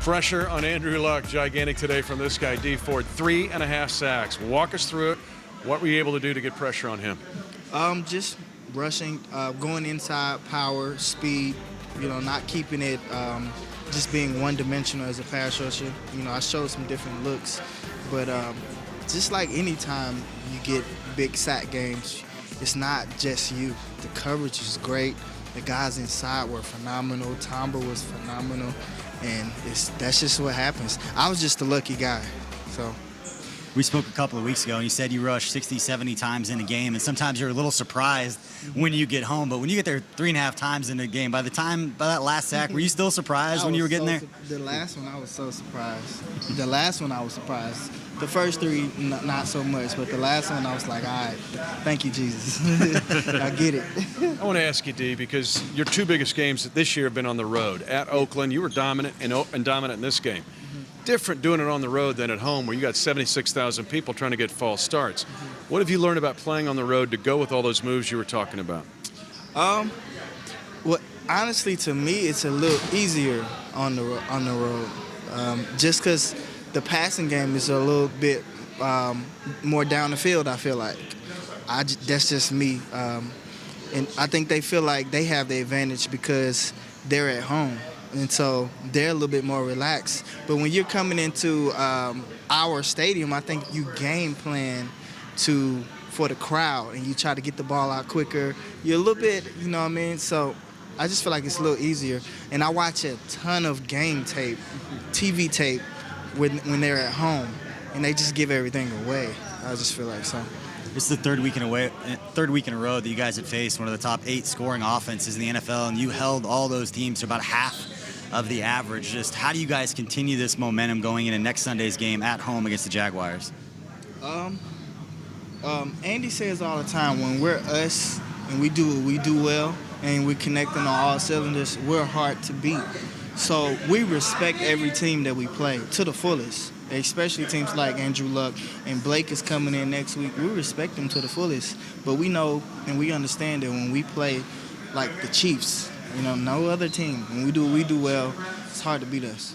Pressure on Andrew Luck, gigantic today from this guy, D Ford. 3.5 sacks. Walk us through it. What were you able to do to get pressure on him? Just rushing, going inside, power, speed, not keeping it just being one-dimensional as a pass rusher. I showed some different looks, but just like any time you get big sack games, it's not just you. The coverage is great. The guys inside were phenomenal. Tomber was phenomenal, and that's just what happens. I was just a lucky guy, so. We spoke a couple of weeks ago, and you said you rushed 60, 70 times in a game, and sometimes you're a little surprised when you get home. But when you get there 3.5 times in a game, by that last sack, were you still surprised when you were getting there? The last one, I was so surprised. The first three, not so much, but the last one, I was like, all right, thank you, Jesus. I get it. I want to ask you, D, because your two biggest games this year have been on the road. At Oakland, you were dominant and dominant in this game. Different doing it on the road than at home, where you got 76,000 people trying to get false starts. What have you learned about playing on the road to go with all those moves you were talking about? Well, honestly, to me, it's a little easier on the road, just because the passing game is a little bit more down the field. I feel like that's just me, and I think they feel like they have the advantage because they're at home. And so they're a little bit more relaxed. But when you're coming into our stadium, I think you game plan for the crowd, and you try to get the ball out quicker. You're a little bit, you know what I mean? So I just feel like it's a little easier. And I watch a ton of game tape, TV tape, when they're at home, and they just give everything away. I just feel like so. It's the third week in a row that you guys have faced one of the top 8 scoring offenses in the NFL, and you held all those teams to about half of the average. Just how do you guys continue this momentum going into next Sunday's game at home against the Jaguars? Andy says all the time, when we're us and we do what we do well and we're connecting on all cylinders, we're hard to beat. So we respect every team that we play to the fullest, especially teams like Andrew Luck, and Blake is coming in next week. We respect them to the fullest, but we know and we understand that when we play like the Chiefs, no other team, when we do what we do well, it's hard to beat us.